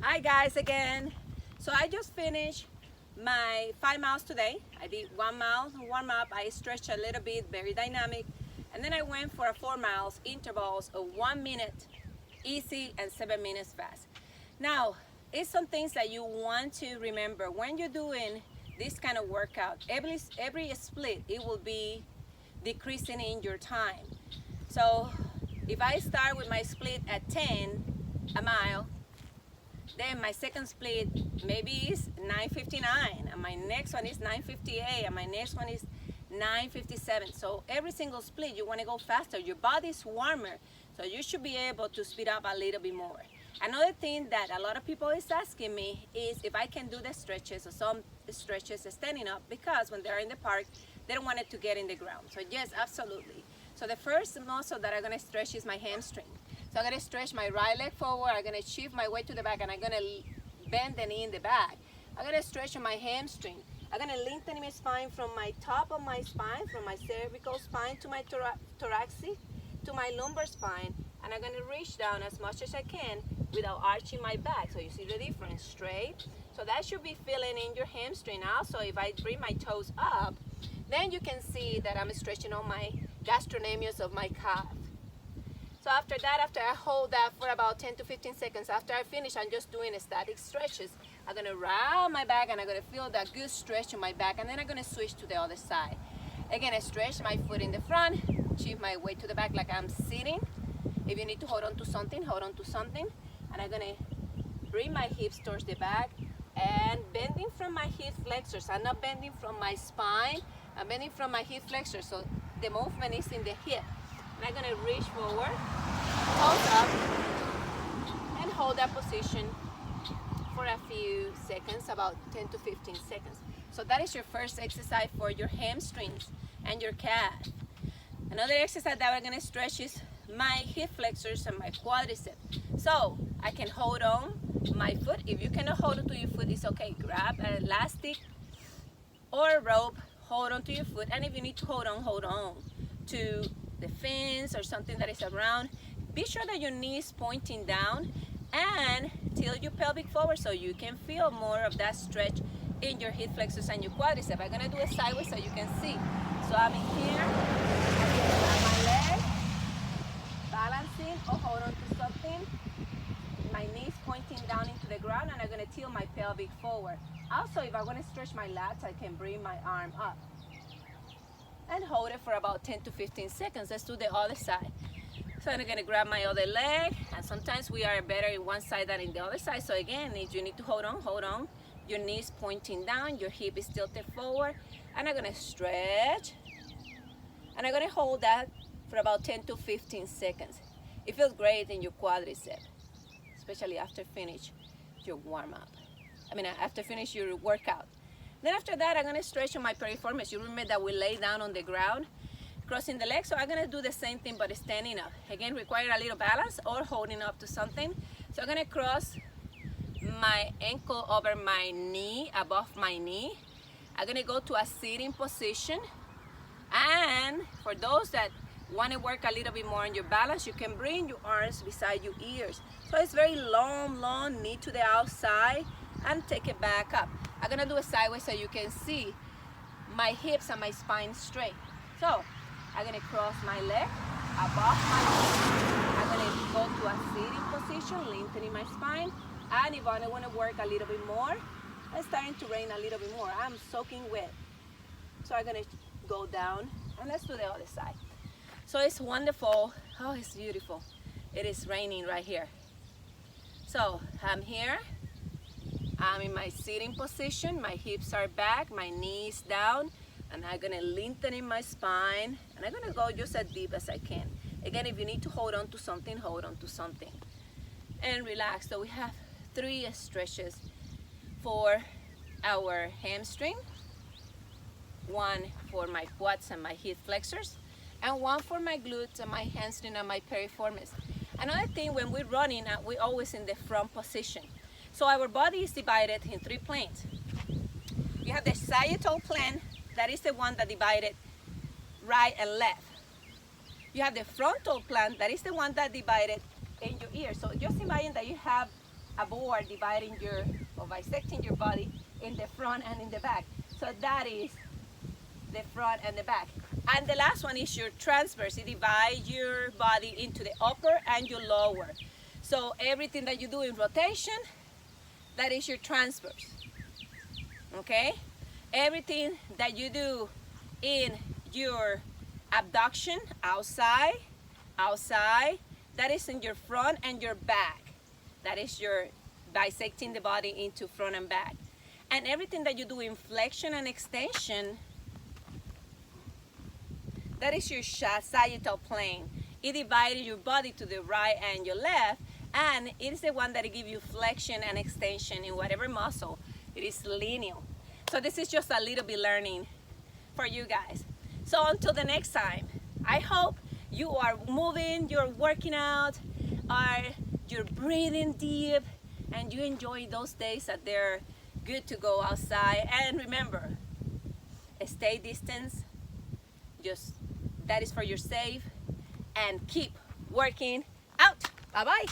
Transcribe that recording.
Hi guys again. So I just finished my 5 miles today. I did 1 mile warm up. I stretched a little bit, very dynamic. And then I went for a 4 miles intervals of 1 minute easy and 7 minutes fast. Now, it's some things that you want to remember when you're doing this kind of workout. Every split, it will be decreasing in your time. So if I start with my split at 10 a mile, then my second split maybe is 9:59, and my next one is 9:58, and my next one is 9:57. So every single split you want to go faster. Your body's warmer, so you should be able to speed up a little bit more. Another thing that a lot of people is asking me is if I can do the stretches, or some stretches standing up, because when they're in the park they don't want it to get in the ground. So yes, absolutely. So the first muscle that I'm going to stretch is my hamstring. So I'm going to stretch my right leg forward, I'm going to shift my weight to the back, and I'm going to bend the knee in the back. I'm going to stretch my hamstring. I'm going to lengthen my spine from my top of my spine, from my cervical spine to my thoracic, to my lumbar spine, and I'm going to reach down as much as I can without arching my back. So you see the difference, straight. So that should be feeling in your hamstring. Also, if I bring my toes up, then you can see that I'm stretching on my gastrocnemius of my calf. So after that, after I hold that for about 10 to 15 seconds, after I finish, I'm just doing static stretches. I'm going to round my back, and I'm going to feel that good stretch in my back, and then I'm going to switch to the other side. Again, I stretch my foot in the front, shift my weight to the back like I'm sitting. If you need to hold on to something, hold on to something. And I'm going to bring my hips towards the back and bending from my hip flexors. I'm not bending from my spine, I'm bending from my hip flexors. So the movement is in the hip. And I'm going to reach forward, toes up, and hold that position for a few seconds, about 10 to 15 seconds. So that is your first exercise for your hamstrings and your calf. Another exercise that we're going to stretch is my hip flexors and my quadriceps. So I can hold on my foot. If you cannot hold on to your foot, it's okay. Grab an elastic or a rope, hold on to your foot. And if you need to hold on to the fence or something that is around, be sure that your knee is pointing down and tilt your pelvic forward so you can feel more of that stretch in your hip flexors and your quadriceps. I'm going to do it sideways so you can see. So I'm in here, I'm my leg, balancing or hold on to something. My knees pointing down into the ground, and I'm going to tilt my pelvic forward. Also, if I want to stretch my lats, I can bring my arm up and hold it for about 10 to 15 seconds. Let's do the other side. So I'm going to grab my other leg, and sometimes we are better in one side than in the other side. So again, if you need to hold on. Your knees pointing down, your hip is tilted forward, and I'm going to stretch, and I'm going to hold that for about 10 to 15 seconds. It feels great in your quadriceps, especially after finish your warm-up. After finish your workout. Then after that, I'm going to stretch on my periformis. You remember that we lay down on the ground, crossing the legs. So I'm going to do the same thing, but standing up. Again, require a little balance or holding up to something. So I'm going to cross my ankle over my knee, above my knee. I'm going to go to a sitting position. And for those that want to work a little bit more on your balance, you can bring your arms beside your ears. So it's very long, knee to the outside, and take it back up. I'm going to do it sideways so you can see my hips and my spine straight. So I'm going to cross my leg above my knee. I'm going to go to a sitting position, lengthening my spine. And if I want to work a little bit more, it's starting to rain a little bit more. I'm soaking wet. So I'm going to go down, and let's do the other side. So it's wonderful. Oh, it's beautiful. It is raining right here. So I'm here. I'm in my sitting position. My hips are back, my knees down, and I'm going to lengthen in my spine. And I'm going to go just as deep as I can. Again, if you need to hold on to something, hold on to something. And relax. So we have 3 stretches for our hamstring, 1 for my quads and my hip flexors, and 1 for my glutes and my hamstring and my periformis. Another thing, when we're running, we're always in the front position. So our body is divided in 3 planes. You have the sagittal plane, that is the one that divided right and left. You have the frontal plane, that is the one that divided in your ear. So just imagine that you have a board dividing your, or bisecting your body in the front and in the back. So that is the front and the back. And the last one is your transverse. It divides your body into the upper and your lower. So everything that you do in rotation, that is your transverse. Okay? Everything that you do in your abduction, outside, that is in your front and your back. That is your bisecting the body into front and back. And everything that you do in flexion and extension, that is your sagittal plane. It divided your body to the right and your left, and it is the one that gives you flexion and extension in whatever muscle. It is lineal. So this is just a little bit learning for you guys. So until the next time, I hope you are moving, you're working out, you're breathing deep, and you enjoy those days that they're good to go outside. And remember, stay distance. Just that is for your safe, and keep working out. Bye-bye.